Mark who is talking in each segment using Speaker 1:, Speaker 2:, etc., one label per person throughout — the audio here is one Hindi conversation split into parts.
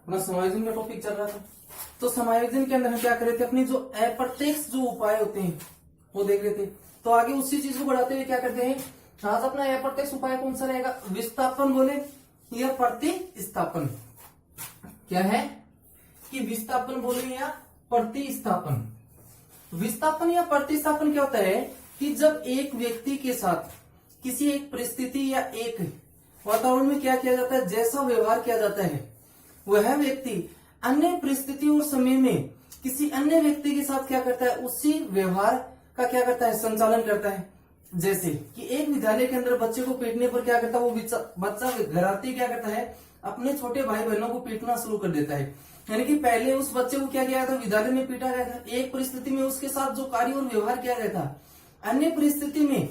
Speaker 1: अपना समायोजन का टॉपिक चल रहा था। तो समायोजन के अंदर हम क्या कर रहे थे, अपनी जो अप्रत्यक्ष जो उपाय होते हैं वो देख रहे थे। तो आगे उसी चीज को बढ़ाते हुए क्या करते हैं, आज अपना अप्रत्यक्ष उपाय कौन सा रहेगा, विस्थापन बोले या प्रतिस्थापन। क्या है कि विस्थापन बोले या प्रतिस्थापन। विस्थापन या प्रतिस्थापन क्या होता है कि जब एक व्यक्ति के साथ किसी एक परिस्थिति या एक वातावरण में क्या किया जाता है, जैसा व्यवहार किया जाता है, वह व्यक्ति अन्य परिस्थिति और समय में किसी अन्य व्यक्ति के साथ क्या करता है, उसी व्यवहार का क्या करता है, संचालन करता है। जैसे कि एक विद्यालय के अंदर बच्चे को पीटने पर क्या करता है, वो बच्चा घर आते क्या करता है, अपने छोटे भाई बहनों को पीटना शुरू कर देता है। यानी कि पहले उस बच्चे को क्या किया था, विद्यालय में पीटा गया था, एक परिस्थिति में उसके साथ जो कार्य और व्यवहार किया गया था, अन्य परिस्थिति में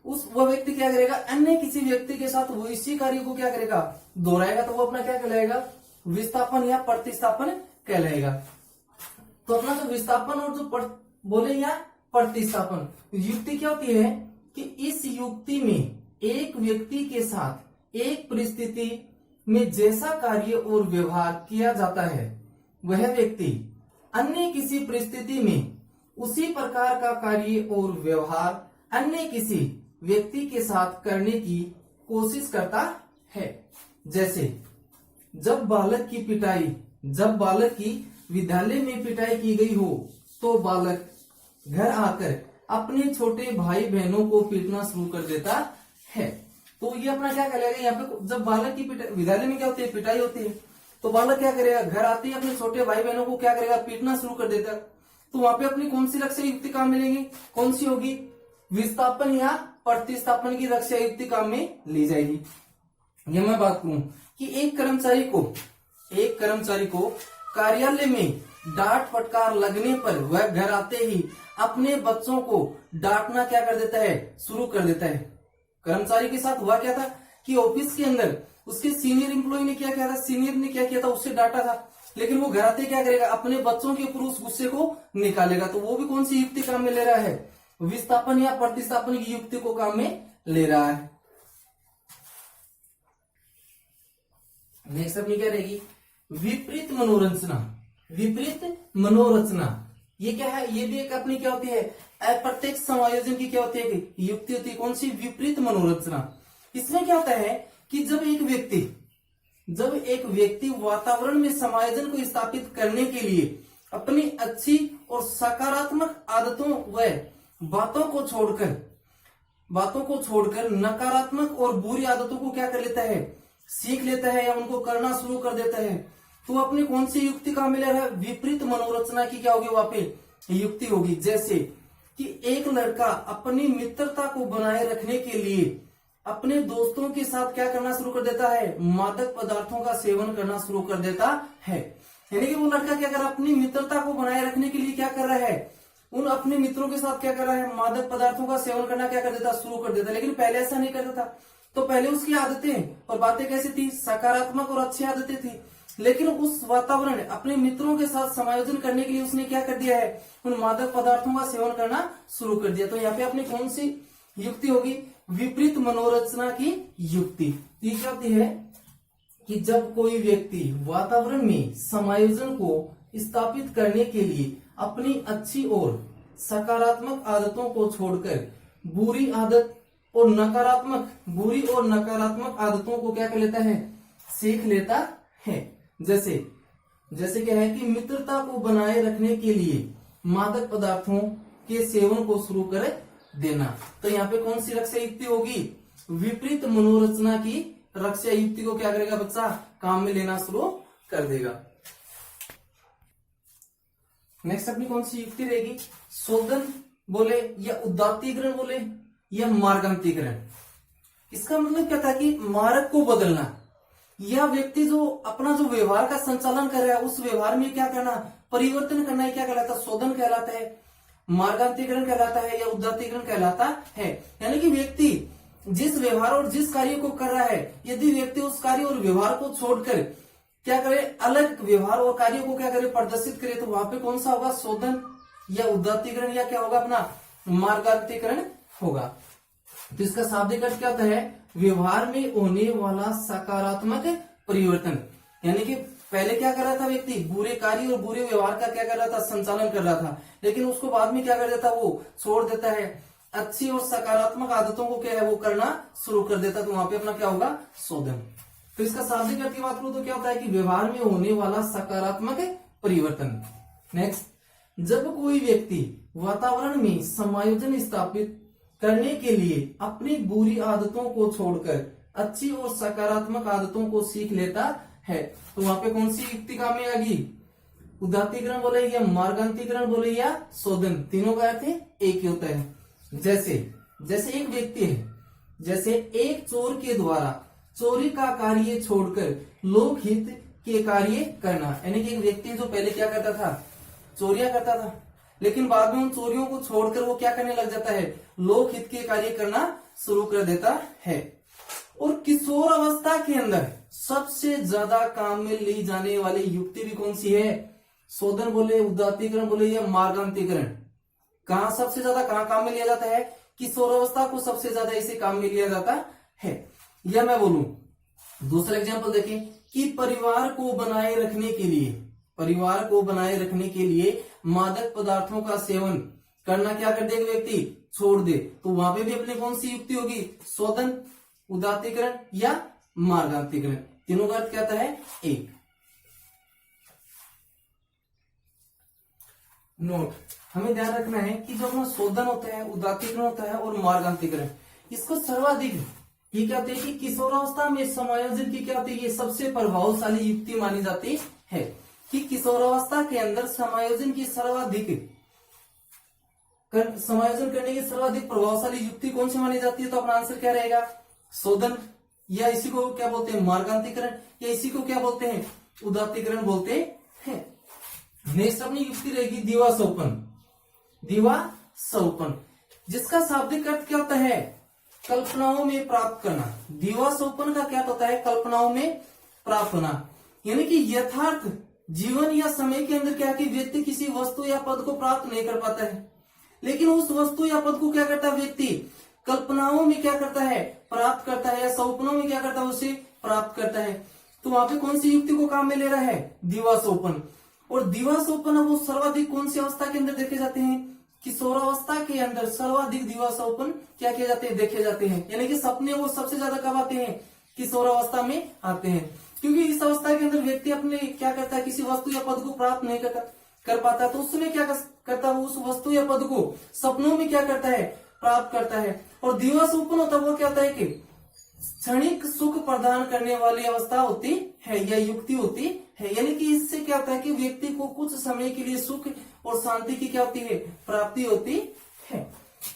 Speaker 1: वह व्यक्ति क्या करेगा, अन्य किसी व्यक्ति के साथ वो इसी कार्य को क्या करेगा, दोहराएगा। तो वो अपना क्या कहलाएगा, विस्थापन या प्रतिस्थापन कहलाएगा। तो अपना जो विस्थापन और जो बोले या प्रतिस्थापन युक्ति क्या होती है कि इस युक्ति में एक व्यक्ति के साथ एक परिस्थिति में जैसा कार्य और व्यवहार किया जाता है, वह व्यक्ति अन्य किसी परिस्थिति में उसी प्रकार का कार्य और व्यवहार अन्य किसी व्यक्ति के साथ करने की कोशिश करता है। जैसे जब बालक की विद्यालय में पिटाई की गई हो, तो बालक घर आकर अपने छोटे भाई बहनों को पीटना शुरू कर देता है। तो ये अपना क्या करेगा, यहाँ पे जब बालक की विद्यालय में क्या होती है, पिटाई होती है, तो बालक क्या करेगा, घर आते ही अपने छोटे भाई बहनों को क्या करेगा, पीटना शुरू कर देता। तो वहां पे अपनी कौन सी रक्षा युक्ति काम मिलेगी, कौन सी होगी, विस्थापन या प्रतिस्थापन की रक्षा युक्ति काम में ली जाएगी। ये मैं बात करूं कि एक कर्मचारी को कार्यालय में डांट फटकार लगने पर वह घर आते ही अपने बच्चों को डांटना क्या कर देता है, शुरू कर देता है। कर्मचारी के साथ हुआ क्या था कि ऑफिस के अंदर उसके सीनियर एम्प्लॉय ने क्या किया था, सीनियर ने क्या किया था, उससे डांटा था, लेकिन वो घर आते क्या करेगा, अपने बच्चों के ऊपर उस गुस्से को निकालेगा। तो वो भी कौन सी युक्ति काम में ले रहा है, विस्थापन या प्रतिस्थापन की युक्ति को काम में ले रहा है। नेक्स्ट अपनी क्या रहेगी, विपरीत मनोरचना। ये क्या है, ये भी एक अपनी क्या होती है, अप्रत्यक्ष समायोजन की क्या होती है, युक्ति होती है। कौन सी, विपरीत मनोरचना। इसमें क्या होता है कि जब एक व्यक्ति वातावरण में समायोजन को स्थापित करने के लिए अपनी अच्छी और सकारात्मक आदतों व बातों को छोड़कर नकारात्मक और बुरी आदतों को क्या कर लेता है, सीख लेता है या उनको करना शुरू कर देता है, तो अपनी कौन सी युक्ति का मिला है, विपरीत मनोरचना की क्या होगी, वहां पे युक्ति होगी। जैसे कि एक लड़का अपनी मित्रता को बनाए रखने के लिए अपने दोस्तों के साथ क्या करना शुरू कर देता है, मादक पदार्थों का सेवन करना शुरू कर देता है। यानी कि वो लड़का क्या कर रहा है, अपनी मित्रता को बनाए रखने के लिए क्या कर रहा है, उन अपने मित्रों के साथ क्या कर रहा है, मादक पदार्थों का सेवन करना क्या कर देता, शुरू कर देता। लेकिन पहले ऐसा नहीं करता था। तो पहले उसकी आदतें और बातें कैसी थी, सकारात्मक और अच्छी आदतें थी। लेकिन उस वातावरण अपने मित्रों के साथ समायोजन करने के लिए उसने क्या कर दिया है, उन मादक पदार्थों का सेवन करना शुरू कर दिया। तो यहाँ पे अपनी कौन सी युक्ति होगी, विपरीत मनोरचना की युक्ति। ये क्या होती है कि जब कोई व्यक्ति वातावरण में समायोजन को स्थापित करने के लिए अपनी अच्छी और सकारात्मक आदतों को छोड़कर बुरी और नकारात्मक आदतों को क्या कर लेता है, सीख लेता है। जैसे क्या है कि मित्रता को बनाए रखने के लिए मादक पदार्थों के सेवन को शुरू कर देना। तो यहाँ पे कौन सी रक्षा युक्ति होगी, विपरीत मनोरचना की रक्षा युक्ति को क्या करेगा बच्चा, काम में लेना शुरू कर देगा। नेक्स्ट अपनी कौन सी युक्ति रहेगी, शोधन बोले या उदात्तीकरण बोले या मार्गान्तीकरण। इसका मतलब क्या था कि मार्ग को बदलना, या व्यक्ति जो अपना जो व्यवहार का संचालन कर रहा है उस व्यवहार में क्या करना, परिवर्तन करना है, क्या कहलाता है, शोधन कहलाता है, मार्गान्तीकरण कहलाता है या उदात्तीकरण कहलाता है। यानी कि व्यक्ति जिस व्यवहार और जिस कार्य को कर रहा है, यदि व्यक्ति उस कार्य और व्यवहार को छोड़कर क्या करे, अलग व्यवहार और कार्य को क्या करे, प्रदर्शित करे, तो वहां पे कौन सा होगा, शोधन या उदात्तीकरण या क्या होगा, अपना मार्गान्तीकरण होगा। तो इसका शाब्दिक अर्थ क्या होता है, व्यवहार में होने वाला सकारात्मक परिवर्तन। यानी कि पहले क्या कर रहा था व्यक्ति, बुरे कार्य और बुरे व्यवहार का क्या कर रहा था, संचालन कर रहा था, लेकिन उसको बाद में क्या कर देता, वो छोड़ देता है, अच्छी और सकारात्मक आदतों को क्या है वो करना शुरू कर देता, तो वहां पे अपना क्या होगा, शोधन। तो इसका शाब्दिक अर्थ की बात करूं तो क्या होता है कि व्यवहार में होने वाला सकारात्मक परिवर्तन। नेक्स्ट, जब कोई व्यक्ति वातावरण में समायोजन स्थापित करने के लिए अपनी बुरी आदतों को छोड़कर अच्छी और सकारात्मक आदतों को सीख लेता है, तो वहां पे कौन सी युक्ति काम में आएगी, उदात्तीकरण बोले या मार्गांतीकरण बोले या शोधन, तीनों का अर्थ एक ही होता है। जैसे एक व्यक्ति है, जैसे एक चोर के द्वारा चोरी का कार्य छोड़कर लोकहित के कार्य करना, यानी कि एक व्यक्ति जो पहले क्या करता था, चोरियां करता था, लेकिन बाद में उन चोरियों को छोड़कर वो क्या करने लग जाता है, लोकहित के कार्य करना शुरू कर देता है। और किशोर अवस्था के अंदर सबसे ज्यादा काम में ली जाने वाली युक्ति भी कौन सी है, शोधन बोले, उदात्तीकरण बोले या मार्गांतीकरण। कहां सबसे ज्यादा कहां काम में लिया जाता है, किशोर अवस्था को सबसे ज्यादा इसे काम में लिया जाता है। या मैं बोलूं दूसरा एग्जांपल देखें कि परिवार को बनाए रखने के लिए मादक पदार्थों का सेवन करना क्या कर देगा व्यक्ति, छोड़ दे, तो वहां पे भी अपनी कौन सी युक्ति होगी, शोधन, उदात्तीकरण या मार्गांतीकरण, तीनों का अर्थ क्या आता है, एक। नोट, हमें ध्यान रखना है कि जो अपना शोधन होता है, उदात्तीकरण होता है और मार्गांतीकरण, इसको सर्वाधिक ये क्या होती है कि किशोरावस्था में समायोजन की क्या होती है, ये सबसे प्रभावशाली युक्ति मानी जाती है कि किशोरावस्था के अंदर समायोजन करने की सर्वाधिक प्रभावशाली युक्ति कौन सी मानी जाती है, तो अपना आंसर क्या रहेगा, शोधन, या इसी को क्या बोलते हैं, मार्गांतीकरण, या इसी को क्या बोलते हैं, उदात्तीकरण बोलते हैं। नेक्स्ट अपनी युक्ति रहेगी दीवासोपन, जिसका शाब्दिक अर्थ क्या होता है, कल्पनाओं में प्राप्त करना। दीवासोपन का क्या होता है, कल्पनाओं में प्राप्त होना, यानी कि यथार्थ जीवन या समय के अंदर क्या कि व्यक्ति किसी वस्तु या पद को प्राप्त नहीं कर पाता है, लेकिन उस वस्तु या पद को क्या करता है व्यक्ति, कल्पनाओं में क्या करता है, प्राप्त करता है, या सपनों में क्या करता है, उसे प्राप्त करता है। तो वहां पे कौन सी युक्ति को काम में ले रहा है, दीवासोपन। और दीवासोपन वो सर्वाधिक कौन सी अवस्था के अंदर देखे जाते हैं, किशोरावस्था के अंदर सर्वाधिक दीवासोपन क्या किए जाते हैं, देखे जाते हैं, यानी कि सपने वो सबसे ज्यादा कब आते हैं, किशोरावस्था में आते हैं, क्योंकि इस अवस्था के अंदर व्यक्ति अपने क्या करता है, किसी वस्तु या पद को प्राप्त नहीं कर पाता, तो उस समय क्या करता है, उस वस्तु या पद को सपनों में क्या करता है, प्राप्त करता है। और दीवासोपन होता है वो क्या होता है कि क्षणिक सुख प्रदान करने वाली अवस्था होती है या युक्ति होती है, यानी कि इससे क्या होता है कि व्यक्ति को कुछ समय के लिए सुख और शांति की क्या होती है, प्राप्ति होती है।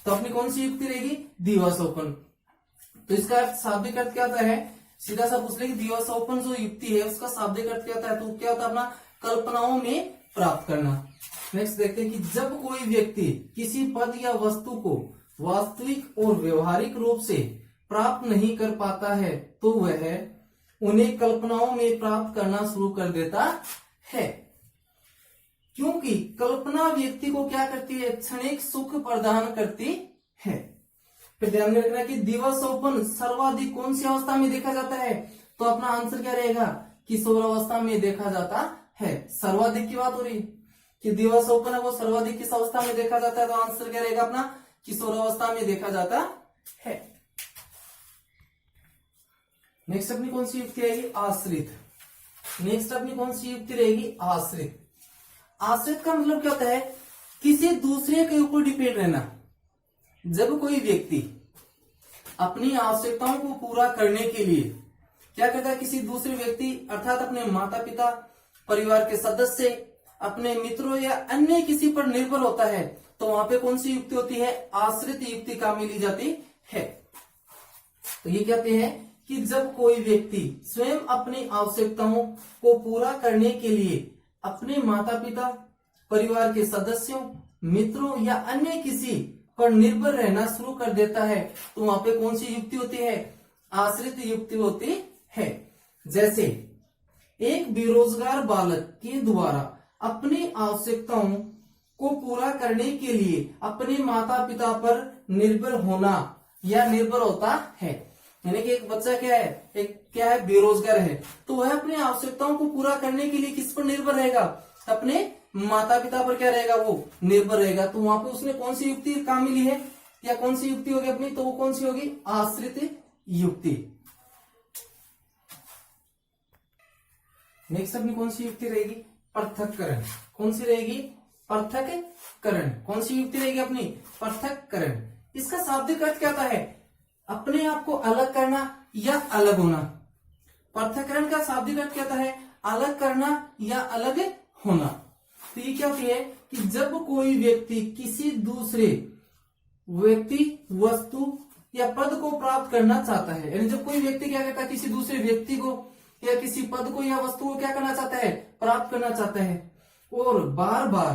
Speaker 1: तो अपनी कौन सी युक्ति रहेगी, दीवासोपन। तो इसका अर्थ, शाब्दिक अर्थ क्या होता है, सीधा सा पूछ ले कि दीवासोपन जो युक्ति है उसका शाब्दिक अर्थ क्या होता है, तो क्या होता है अपना कल्पनाओं में प्राप्त करना। नेक्स्ट देखते हैं कि जब कोई व्यक्ति किसी पद या वस्तु को वास्तविक और व्यवहारिक रूप से प्राप्त नहीं कर पाता है, तो वह उन्हें कल्पनाओं में प्राप्त करना शुरू कर देता है, क्योंकि कल्पना व्यक्ति को क्या करती है, क्षणिक सुख प्रदान करती है। फिर ध्यान में रखना कि दीवासोपन सर्वाधिक कौन सी अवस्था में देखा जाता है, तो अपना आंसर क्या रहेगा, किशोरावस्था में देखा जाता है। सर्वाधिक की बात हो रही कि दीवासोपन है वो सर्वाधिक किस अवस्था में देखा जाता है, तो आंसर क्या रहेगा अपना, किशोरावस्था में देखा जाता है। नेक्स्ट अपनी कौन सी युक्ति रहेगी, आश्रित। नेक्स्ट अपनी कौन सी युक्ति रहेगी, आश्रित। आश्रित का मतलब क्या होता है, किसी दूसरे के ऊपर डिपेंड रहना। जब कोई व्यक्ति अपनी आवश्यकताओं को पूरा करने के लिए क्या करता है, किसी दूसरे व्यक्ति अर्थात अपने माता पिता, परिवार के सदस्य, अपने मित्रों या अन्य किसी पर निर्भर होता है, तो वहां पे कौन सी युक्ति होती है, आश्रित युक्ति काम में ली जाती है। तो ये कहते हैं कि जब कोई व्यक्ति स्वयं अपनी आवश्यकताओं को पूरा करने के लिए अपने माता पिता, परिवार के सदस्यों, मित्रों या अन्य किसी पर निर्भर रहना शुरू कर देता है, तो वहां पे कौन सी युक्ति होती है, आश्रित युक्ति होती है। जैसे एक बेरोजगार बालक के द्वारा अपनी आवश्यकताओं को पूरा करने के लिए अपने माता पिता पर निर्भर होना या निर्भर होता है, यानी कि एक बच्चा क्या है बेरोजगार है, तो वह अपनी आवश्यकताओं को पूरा करने के लिए किस पर निर्भर रहेगा, अपने माता पिता पर क्या रहेगा, वो निर्भर रहेगा। तो वहां पे उसने कौन सी युक्ति काम मिली है, या कौन सी युक्ति होगी अपनी, तो वो कौन सी होगी, आश्रित युक्ति। नेक्स्ट अपनी कौन सी युक्ति रहेगी, पृथक्करण। कौन सी रहेगी, पृथक्करण। कौन सी युक्ति रहेगी अपनी, पृथक्करण। इसका शाब्दिक अर्थ क्या होता है, अपने आप को अलग करना या अलग होना। पृथक्करण का शाब्दिक अर्थ क्या होता है, अलग करना या अलग होना। तो ये क्या होती है कि जब कोई व्यक्ति किसी दूसरे व्यक्ति, वस्तु या पद को प्राप्त करना चाहता है, यानी जब कोई व्यक्ति क्या करता है, किसी दूसरे व्यक्ति को या किसी पद को या वस्तु को क्या करना चाहता है, प्राप्त करना चाहता है, और बार बार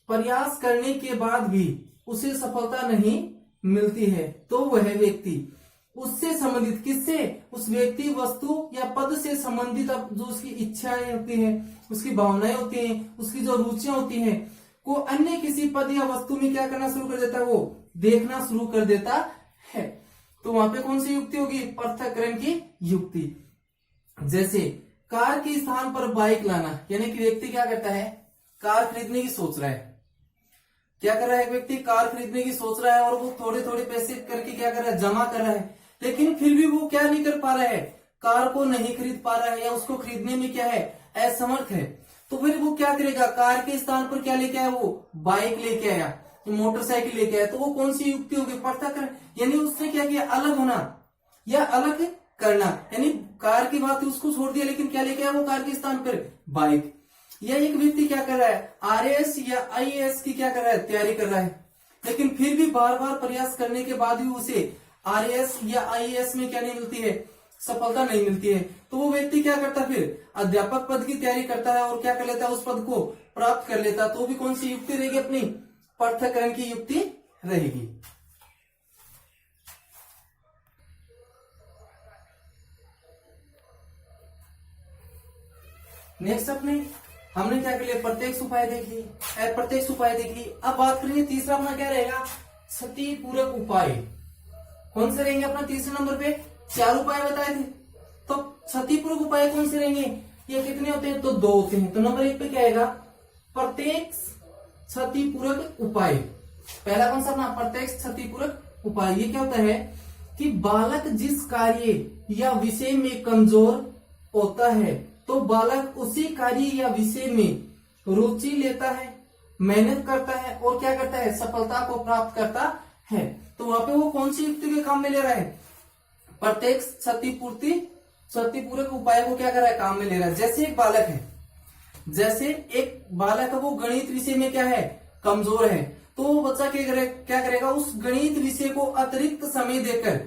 Speaker 1: प्रयास करने के बाद भी उसे सफलता नहीं मिलती है, तो वह व्यक्ति उससे संबंधित, किससे, उस व्यक्ति, वस्तु या पद से संबंधित जो उसकी इच्छाएं होती हैं, उसकी भावनाएं होती हैं, उसकी जो रुचियां होती हैं, को अन्य किसी पद या वस्तु में क्या करना शुरू कर देता है, वो देखना शुरू कर देता है। तो वहां पे कौन सी युक्ति होगी, पृथक्करण की युक्ति। जैसे कार के स्थान पर बाइक लाना, यानी कि व्यक्ति क्या करता है, कार खरीदने की सोच रहा है, क्या कर रहा है, व्यक्ति कार खरीदने की सोच रहा है, और वो थोड़े थोड़े पैसे करके क्या कर रहा है, जमा कर रहा है, लेकिन फिर भी वो क्या नहीं कर पा रहा है, कार को नहीं खरीद पा रहा है, या उसको खरीदने में क्या है, असमर्थ है। तो फिर वो क्या करेगा, कार के स्थान पर क्या लेके आया, वो बाइक लेके आया, मोटरसाइकिल लेके आया। तो वो कौन सी युक्ति होगी, पृथक्करण। यानी उसने क्या किया, अलग होना या अलग करना, यानी कार की बात उसको छोड़ दिया, लेकिन क्या लेके आया वो कार के स्थान पर, बाइक। या एक व्यक्ति क्या कर रहा है, आरएएस या आईएएस की क्या कर रहा है, तैयारी कर रहा है, लेकिन फिर भी बार बार प्रयास करने के बाद भी उसे आरएएस या आईएएस में क्या नहीं मिलती है, सफलता नहीं मिलती है। तो वो व्यक्ति क्या करता है, फिर अध्यापक पद की तैयारी करता है और क्या कर लेता है, उस पद को प्राप्त कर लेता है। तो भी कौन सी युक्ति रहेगी अपनी, पृथक्करण की युक्ति रहेगी। नेक्स्ट हमने क्या कर लिया, प्रत्यक्ष उपाय देख ली, अप्रत्यक्ष उपाय देख ली। अब बात करेंगे तीसरा अपना क्या रहेगा, सती पूरक उपाय। कौन से रहेंगे अपना तीसरे नंबर पे, 4 उपाय बताए थे, तो सती पूरक उपाय कौन से रहेंगे, ये कितने होते हैं, तो 2 होते हैं। तो नंबर 1 पे क्या आएगा, प्रत्यक्ष सती पूरक उपाय। पहला कौन सा अपना, प्रत्यक्ष सती पूरक उपाय। ये क्या होता है कि बालक जिस कार्य या विषय में कमजोर होता है, तो बालक उसी कार्य या विषय में रुचि लेता है, मेहनत करता है और क्या करता है, सफलता को प्राप्त करता है। तो वहां पे वो कौन सी युक्ति के काम में ले रहा है, प्रत्यक्ष सती पूरक उपाय को क्या कर रहा है, काम में ले रहा है। जैसे एक बालक है, जैसे एक बालक है, वो गणित विषय में क्या है, कमजोर है, तो वो बच्चा क्या करेगा, उस गणित विषय को अतिरिक्त समय देकर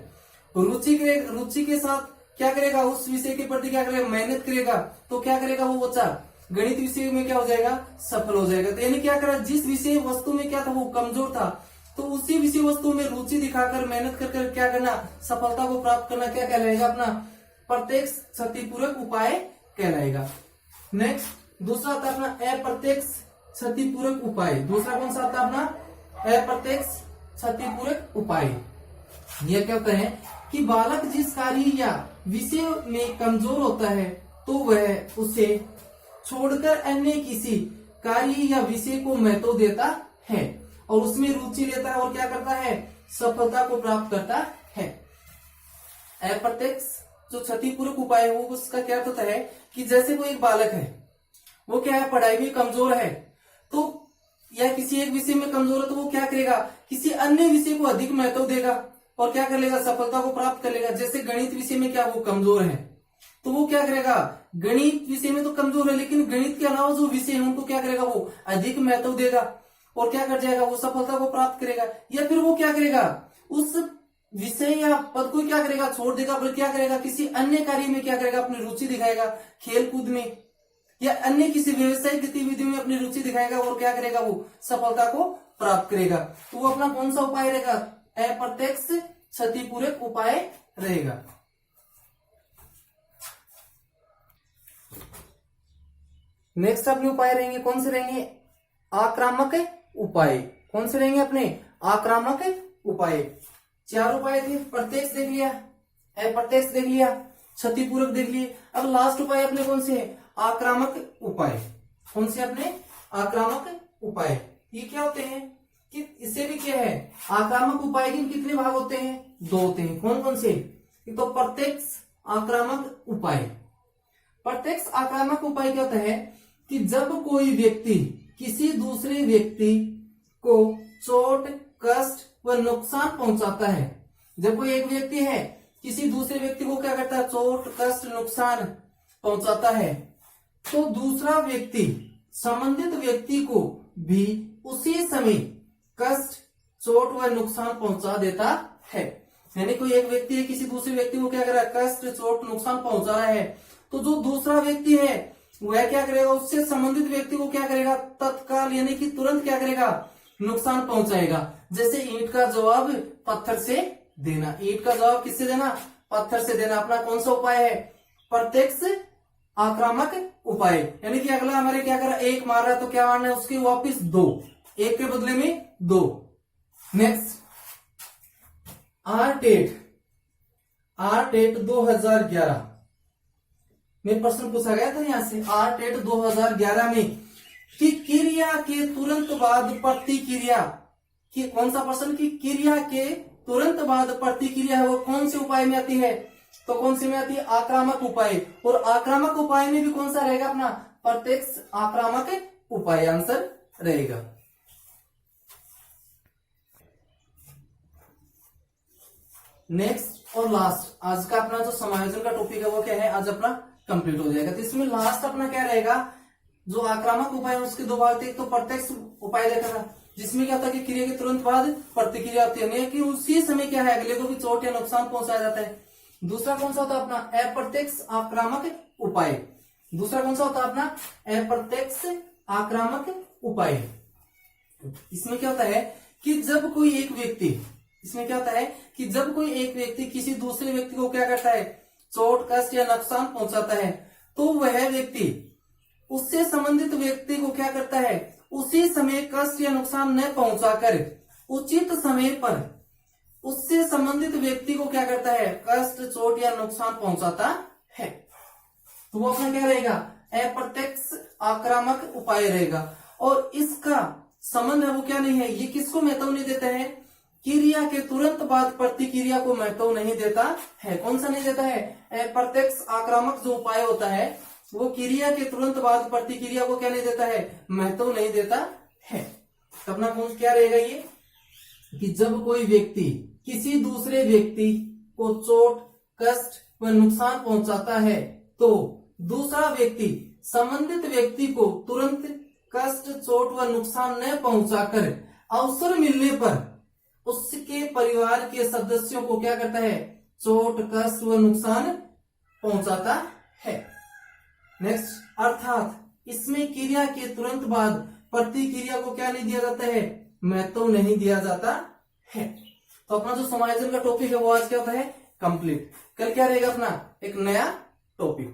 Speaker 1: रुचि के साथ क्या करेगा, उस विषय के प्रति क्या करेगा, मेहनत करेगा। तो क्या करेगा वो बच्चा, गणित विषय में क्या हो जाएगा, सफल हो जाएगा। तो यानी क्या करा, जिस विषय वस्तु में क्या था, वो कमजोर था, तो उसी विषय वस्तु में रुचि दिखाकर मेहनत कर क्या करना, सफलता को प्राप्त करना क्या कहलाएगा, अपना प्रत्यक्ष सती पूरक उपाय कहलाएगा। नेक्स्ट दूसरा आता अपना अप्रत्यक्ष सती पूरक उपाय। दूसरा कौन सा आता अपना, अप्रत्यक्ष सती पूरक उपाय। यह क्या होता है कि बालक जिस कार्य या विषय में कमजोर होता है, तो वह उसे छोड़कर अन्य किसी कार्य या विषय को महत्व देता है और उसमें रुचि लेता है और क्या करता है, सफलता को प्राप्त करता है। अप्रत्यक्ष जो क्षतिपूरक उपाय है, वो उसका क्या होता है कि जैसे कोई एक बालक है, वो क्या है, पढ़ाई में कमजोर है, तो या किसी एक विषय में कमजोर है, तो वो क्या करेगा, किसी अन्य विषय को अधिक महत्व देगा और क्या कर लेगा, सफलता को प्राप्त कर लेगा। जैसे गणित विषय में क्या वो कमजोर है, तो वो क्या करेगा, गणित विषय में तो कमजोर है, लेकिन गणित के अलावा जो विषय है उनको क्या करेगा, वो अधिक महत्व देगा और क्या कर जाएगा, वो सफलता को प्राप्त करेगा। या फिर वो क्या करेगा, उस विषय या पद को क्या करेगा, छोड़ देगा, पर क्या करेगा, किसी अन्य कार्य में क्या करेगा, अपनी रुचि दिखाएगा, खेल कूद में या अन्य किसी व्यवसायिक गतिविधि में अपनी रुचि दिखाएगा और क्या करेगा, वो सफलता को प्राप्त करेगा। तो वो अपना कौन सा उपाय रहेगा, अप्रत्यक्ष क्षतिपूरक उपाय रहेगा। नेक्स्ट अपने उपाय रहेंगे, कौन से रहेंगे, आक्रामक उपाय। कौन से रहेंगे अपने, आक्रामक उपाय। 4 उपाय थे, प्रत्यक्ष देख लिया, अप्रत्यक्ष देख लिया, क्षतिपूरक देख लिए। अब लास्ट उपाय अपने कौन से है? आक्रामक उपाय। कौन से अपने? आक्रामक उपाय। ये क्या होते हैं कि इससे भी क्या है, आक्रामक उपाय के कितने भाग होते हैं? 2 होते हैं। कौन कौन से? तो प्रत्यक्ष आक्रामक उपाय। प्रत्यक्ष आक्रामक उपाय क्या होता है कि जब कोई व्यक्ति किसी दूसरे व्यक्ति को चोट, कष्ट व नुकसान पहुंचाता है। जब कोई एक व्यक्ति है किसी दूसरे व्यक्ति को क्या करता है? चोट, कष्ट, नुकसान पहुंचाता है, तो दूसरा व्यक्ति संबंधित व्यक्ति को भी उसी समय कष्ट, चोट व नुकसान पहुंचा देता है। यानी कोई एक व्यक्ति है किसी दूसरे व्यक्ति को क्या कर रहा है? कष्ट, चोट, नुकसान पहुंचा रहा है, तो जो दूसरा व्यक्ति है वह क्या करेगा? उससे संबंधित व्यक्ति को क्या करेगा? तत्काल यानी कि तुरंत क्या करेगा? नुकसान पहुंचाएगा। जैसे ईंट का जवाब पत्थर से देना। ईंट का जवाब किससे देना? पत्थर से देना। अपना कौन सा उपाय है? प्रत्यक्ष आक्रामक उपाय। यानी कि अगला हमारे क्या कर रहा है? 1 मार रहा है तो क्या मारना है? उसके वापिस 2, 1 के बदले में 2। नेक्स्ट आरटेट 2011 में प्रश्न पूछा गया था यहां से। आरटेट 2011 में कि क्रिया के तुरंत बाद प्रतिक्रिया कि कौन सा प्रश्न? की क्रिया के तुरंत बाद प्रतिक्रिया है वो कौन से उपाय में आती है? तो कौन से में आती है? आक्रामक उपाय। और आक्रामक उपाय में भी कौन सा रहेगा अपना? प्रत्यक्ष आक्रामक उपाय आंसर रहेगा। नेक्स्ट और लास्ट आज का अपना जो समायोजन का टॉपिक है वो क्या है? आज अपना कंप्लीट हो जाएगा। तो इसमें लास्ट अपना क्या रहेगा? जो आक्रामक उपाय है उसके 2 भाग थे। एक तो प्रत्यक्ष उपाय देखा था जिसमें क्या था कि क्रिया के तुरंत बाद प्रतिक्रिया होती है, कि उसी समय क्या है अगले को भी चोट या नुकसान पहुंचाया जाता है। दूसरा कौन सा होता है अपना? अप्रत्यक्ष आक्रामक उपाय। दूसरा कौन सा होता है अपना? अप्रत्यक्ष आक्रामक उपाय। इसमें क्या होता है कि जब कोई एक व्यक्ति इसमें क्या होता है कि जब कोई एक व्यक्ति किसी दूसरे व्यक्ति को क्या करता है? चोट, कष्ट या नुकसान पहुंचाता है, तो वह व्यक्ति उससे संबंधित व्यक्ति को क्या करता है? उसी समय कष्ट या नुकसान न पहुंचाकर उचित समय पर उससे संबंधित व्यक्ति को क्या करता है? कष्ट, चोट या नुकसान पहुंचाता है। तो वो अपना क्या रहेगा? अप्रत्यक्ष आक्रामक उपाय रहेगा। और इसका संबंध है वो क्या नहीं है? ये किसको महत्व नहीं देता है? क्रिया के तुरंत बाद प्रतिक्रिया को महत्व नहीं देता है। कौन सा नहीं देता है? अप्रत्यक्ष आक्रामक जो उपाय होता है वो क्रिया के तुरंत बाद प्रतिक्रिया को क्या नहीं देता है? महत्व नहीं देता है। तो अपना कौन क्या रहेगा ये? कि जब कोई व्यक्ति किसी दूसरे व्यक्ति को चोट, कष्ट व नुकसान पहुंचाता है, तो दूसरा व्यक्ति संबंधित व्यक्ति को तुरंत कष्ट, चोट व नुकसान न पहुंचाकर अवसर मिलने पर उसके परिवार के सदस्यों को क्या करता है? चोट, कष्ट व नुकसान पहुंचाता है। नेक्स्ट अर्थात इसमें क्रिया के तुरंत बाद प्रतिक्रिया को क्या नहीं दिया जाता है? महत्व नहीं दिया जाता है। तो अपना जो समायोजन का टॉपिक है वो आज क्या होता है? कंप्लीट। कल क्या रहेगा अपना? एक नया टॉपिक।